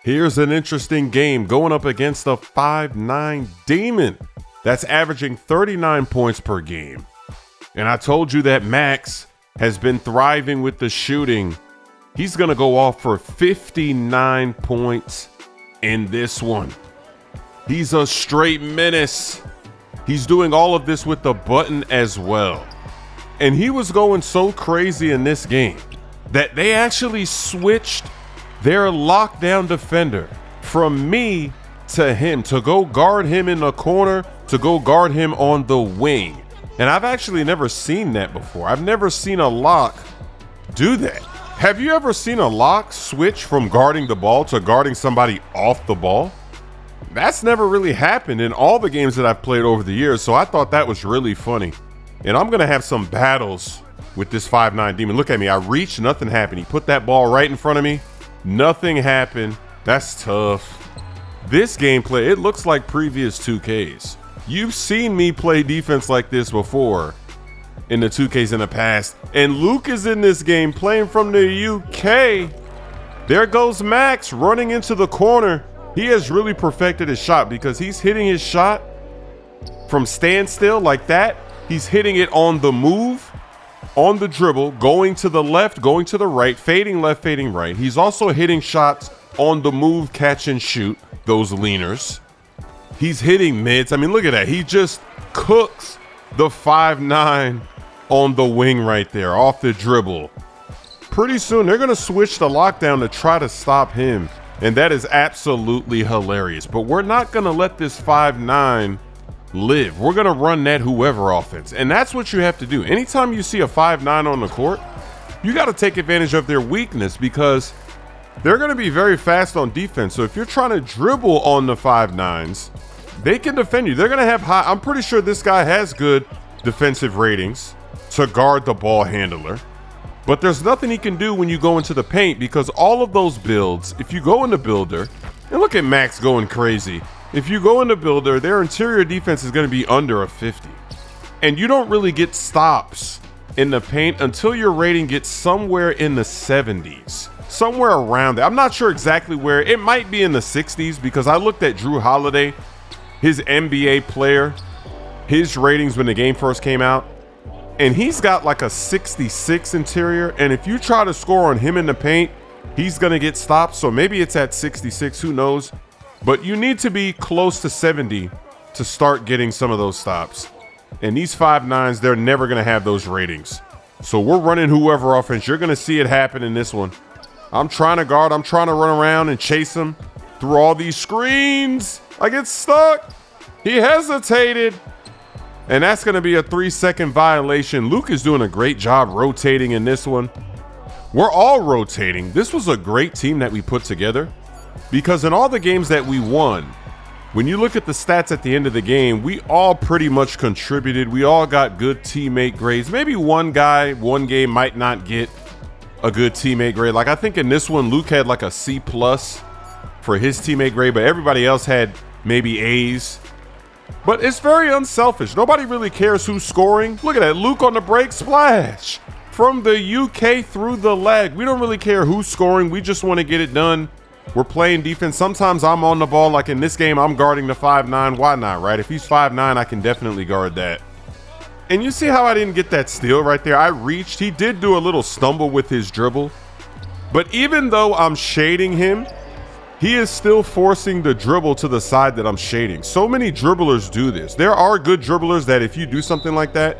Here's an interesting game going up against a 5'9" Demon that's averaging 39 points per game. And I told you that Max has been thriving with the shooting. He's going to go off for 59 points in this one. He's a straight menace. He's doing all of this with the button as well. And he was going so crazy in this game that they actually switched their lockdown defender from me to him to go guard him in the corner, to go guard him on the wing. And I've actually never seen that before. I've never seen a lock do that. Have you ever seen a lock switch from guarding the ball to guarding somebody off the ball? That's never really happened in all the games that I've played over the years, so I thought that was really funny. And I'm gonna have some battles with this 5'9" Demon. Look at me, I reached, nothing happened. He put that ball right in front of me, nothing happened. That's tough. This gameplay, it looks like previous 2Ks. You've seen me play defense like this before in the 2Ks in the past. And Luke is in this game playing from the UK. There goes Max running into the corner. He has really perfected his shot because he's hitting his shot from standstill like that. He's hitting it on the move, on the dribble, going to the left, going to the right, fading left, fading right. He's also hitting shots on the move, catch and shoot, those leaners. He's hitting mids. I mean, look at that. He just cooks the 5'9" on the wing right there, off the dribble. Pretty soon, they're going to switch the lockdown to try to stop him. And that is absolutely hilarious. But we're not going to let this 5'9" live. We're going to run that whoever offense. And that's what you have to do. Anytime you see a 5'9" on the court, you got to take advantage of their weakness because they're going to be very fast on defense. So if you're trying to dribble on the 5'9s, they can defend you. They're going to have high. I'm pretty sure this guy has good defensive ratings to guard the ball handler. But there's nothing he can do when you go into the paint because all of those builds, if you go into builder, and look at Max going crazy. If you go into builder, their interior defense is going to be under a 50. And you don't really get stops in the paint until your rating gets somewhere in the 70s. Somewhere around there. I'm not sure exactly where. It might be in the 60s because I looked at Drew Holiday, his NBA player, his ratings when the game first came out. And he's got like a 66 interior. And if you try to score on him in the paint, he's going to get stopped. So maybe it's at 66, who knows? But you need to be close to 70 to start getting some of those stops. And these 5'9s, they're never going to have those ratings. So we're running whoever offense. You're going to see it happen in this one. I'm trying to guard. I'm trying to run around and chase him through all these screens. I get stuck. He hesitated. And that's going to be a 3-second violation. Luke is doing a great job rotating in this one. We're all rotating. This was a great team that we put together because in all the games that we won, when you look at the stats at the end of the game, we all pretty much contributed. We all got good teammate grades. Maybe one guy, one game might not get a good teammate grade. Like I think in this one, Luke had like a C+ for his teammate grade, but everybody else had maybe A's. But it's very unselfish. Nobody really cares who's scoring. Look at that. Luke on the break, splash from the UK through the leg. We don't really care who's scoring. We just want to get it done. We're playing defense. Sometimes I'm on the ball. Like in this game, I'm guarding the 5'9". Why not, right? If he's 5'9", I can definitely guard that. And you see how I didn't get that steal right there? I reached. He did do a little stumble with his dribble. But even though I'm shading him, he is still forcing the dribble to the side that I'm shading. So many dribblers do this. There are good dribblers that if you do something like that,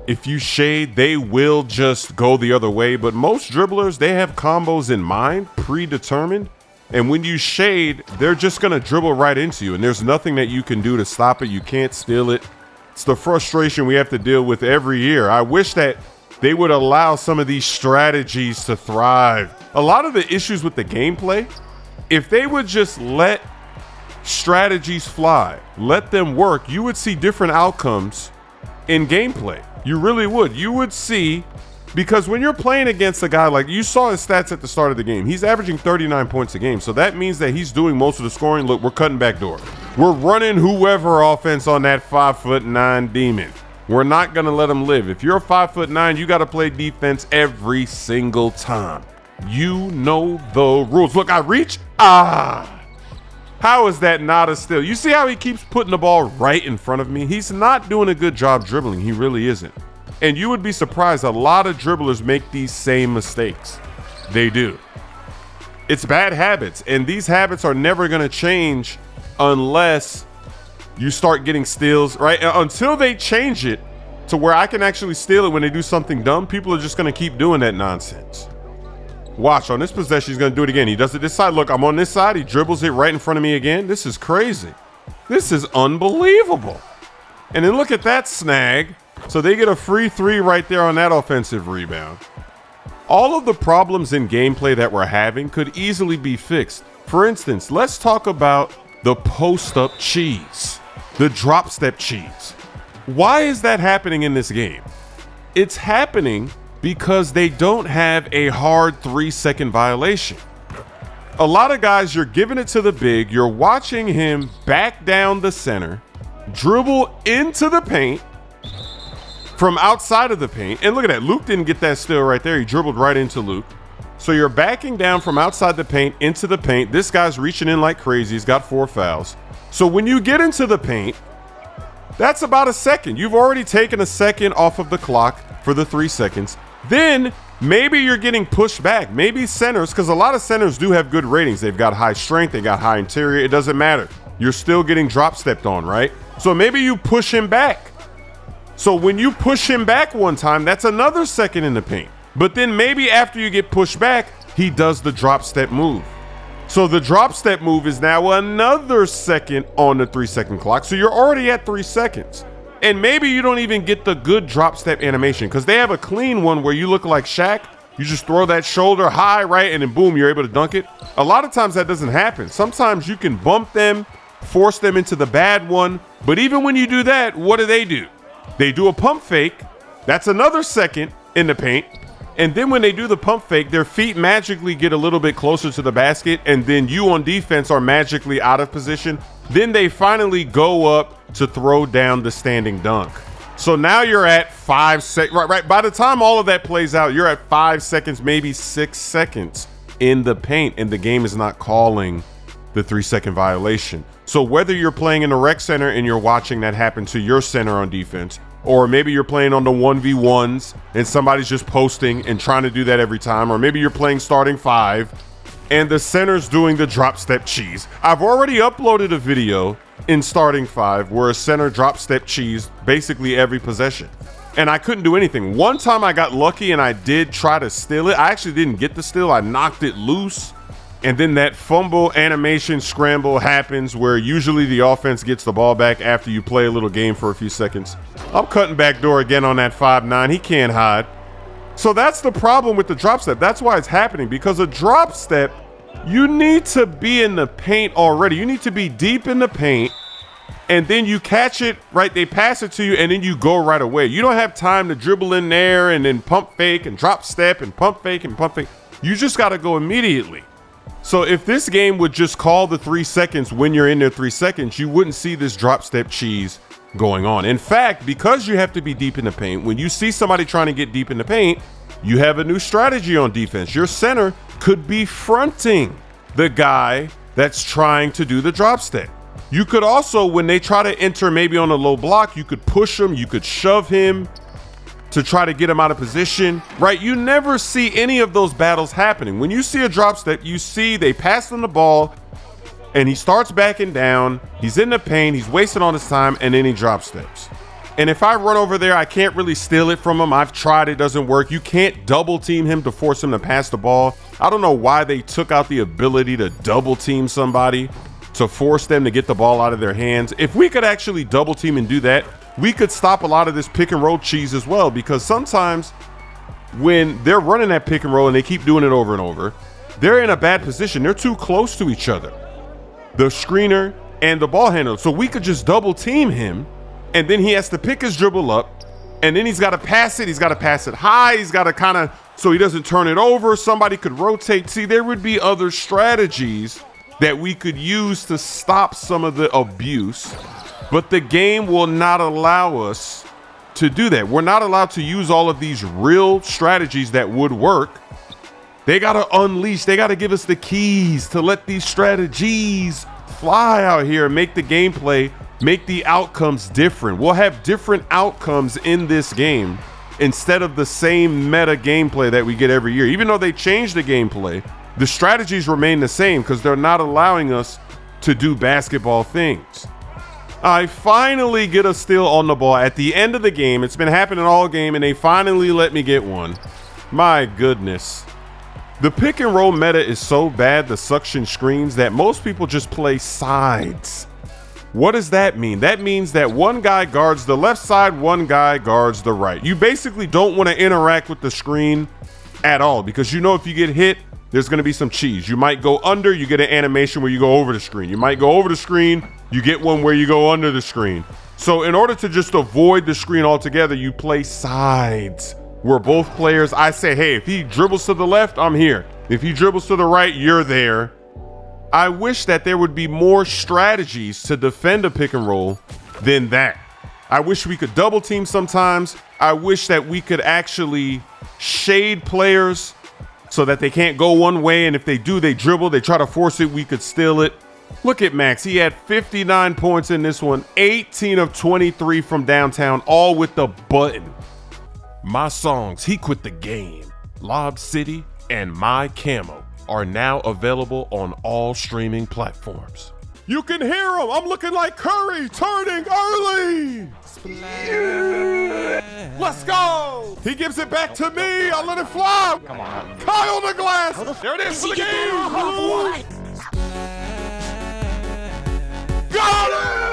if you shade, they will just go the other way. But most dribblers, they have combos in mind, predetermined. And when you shade, they're just going to dribble right into you. And there's nothing that you can do to stop it. You can't steal it. It's the frustration we have to deal with every year. I wish that they would allow some of these strategies to thrive. A lot of the issues with the gameplay, if they would just let strategies fly, let them work, you would see different outcomes in gameplay. You really would. You would see, because when you're playing against a guy like, you saw his stats at the start of the game, he's averaging 39 points a game. So that means that he's doing most of the scoring. Look, we're cutting back door. We're running whoever offense on that 5'9" Demon. We're not going to let him live. If you're a 5'9", you got to play defense every single time. You know the rules. Look, I reach. Ah. How is that not a steal? You see how he keeps putting the ball right in front of me? He's not doing a good job dribbling. He really isn't. And you would be surprised, a lot of dribblers make these same mistakes. They do. It's bad habits, and these habits are never going to change unless you start getting steals, right? Until they change it to where I can actually steal it when they do something dumb, people are just going to keep doing that nonsense. Watch, on this possession, he's going to do it again. He does it this side. Look, I'm on this side. He dribbles it right in front of me again. This is crazy. This is unbelievable. And then look at that snag. So they get a free 3 right there on that offensive rebound. All of the problems in gameplay that we're having could easily be fixed. For instance, let's talk about the post-up cheese, the drop step cheese. Why is that happening in this game? It's happening because they don't have a hard 3-second violation. A lot of guys, you're giving it to the big, you're watching him back down the center, dribble into the paint, from outside of the paint. And look at that. Luke didn't get that steal right there. He dribbled right into Luke. So you're backing down from outside the paint into the paint. This guy's reaching in like crazy. He's got 4 fouls. So when you get into the paint, that's about a second. You've already taken a second off of the clock for the 3 seconds. Then maybe you're getting pushed back. Maybe centers, because a lot of centers do have good ratings. They've got high strength. They got high interior. It doesn't matter. You're still getting drop stepped on, right? So maybe you push him back. So when you push him back one time, that's another second in the paint. But then maybe after you get pushed back, he does the drop step move. So the drop step move is now another second on the 3-second clock. So you're already at 3 seconds. And maybe you don't even get the good drop step animation because they have a clean one where you look like Shaq. You just throw that shoulder high, right? And then boom, you're able to dunk it. A lot of times that doesn't happen. Sometimes you can bump them, force them into the bad one. But even when you do that, what do? They do a pump fake. That's another second in the paint. And then when they do the pump fake, their feet magically get a little bit closer to the basket. And then you on defense are magically out of position. Then they finally go up to throw down the standing dunk. So now you're at 5 seconds. Right. By the time all of that plays out, you're at 5 seconds, maybe 6 seconds in the paint. And the game is not calling the 3-second violation. So whether you're playing in the rec center and you're watching that happen to your center on defense, or maybe you're playing on the 1v1s and somebody's just posting and trying to do that every time, or maybe you're playing starting 5 and the center's doing the drop step cheese. I've already uploaded a video in starting 5 where a center drop step cheese basically every possession. And I couldn't do anything. One time I got lucky and I did try to steal it. I actually didn't get the steal. I knocked it loose. And then that fumble animation scramble happens where usually the offense gets the ball back after you play a little game for a few seconds. I'm cutting back door again on that 5'9". He can't hide. So that's the problem with the drop step. That's why it's happening, because a drop step, you need to be in the paint already. You need to be deep in the paint, and then you catch it, right? They pass it to you, and then you go right away. You don't have time to dribble in there and then pump fake and drop step and pump fake and pump fake. You just got to go immediately. So if this game would just call the 3 seconds when you're in there 3 seconds, you wouldn't see this drop step cheese going on. In fact, because you have to be deep in the paint, when you see somebody trying to get deep in the paint, you have a new strategy on defense. Your center could be fronting the guy that's trying to do the drop step. You could also, when they try to enter maybe on a low block, you could push him, you could shove him to try to get him out of position, right? You never see any of those battles happening. When you see a drop step, you see they pass him the ball and he starts backing down. He's in the paint, he's wasting all his time, and then he drop steps. And if I run over there, I can't really steal it from him. I've tried, it doesn't work. You can't double team him to force him to pass the ball. I don't know why they took out the ability to double team somebody to force them to get the ball out of their hands. If we could actually double team and do that, we could stop a lot of this pick and roll cheese as well, because sometimes when they're running that pick and roll and they keep doing it over and over, they're in a bad position. They're too close to each other, the screener and the ball handler. So we could just double team him, and then he has to pick his dribble up, and then he's got to pass it. He's got to pass it high. He's got to kind of, so he doesn't turn it over. Somebody could rotate. See, there would be other strategies that we could use to stop some of the abuse. But the game will not allow us to do that. We're not allowed to use all of these real strategies that would work They got to unleash. They got to give us the keys to let these strategies fly out here and make the gameplay, make the outcomes different. We'll have different outcomes in this game instead of the same meta gameplay that we get every year. Even though they changed the gameplay, the strategies remain the same because they're not allowing us to do basketball things. I finally get a steal on the ball at the end of the game. It's been happening all game, and they finally let me get one. My goodness. The pick and roll meta is so bad, the suction screens, that most people just play sides. What does that mean? That means that one guy guards the left side, one guy guards the right. You basically don't want to interact with the screen at all because you know if you get hit, there's going to be some cheese. You might go under, you get an animation where you go over the screen. You might go over the screen, you get one where you go under the screen. So in order to just avoid the screen altogether, you play sides. Where both players, I say, hey, if he dribbles to the left, I'm here. If he dribbles to the right, you're there. I wish that there would be more strategies to defend a pick and roll than that. I wish we could double team sometimes. I wish that we could actually shade players so that they can't go one way. And if they do, they dribble, they try to force it, we could steal it. Look at Max. He had 59 points in this one, 18 of 23 from downtown, all with the button. My songs, He Quit the Game, Lob City, and My Camo are now available on all streaming platforms. You can hear him. I'm looking like Curry turning early. Yeah. Let's go. He gives it back to me. I let it fly. Come on. Kyle on the glass. There it is for the game. Got it.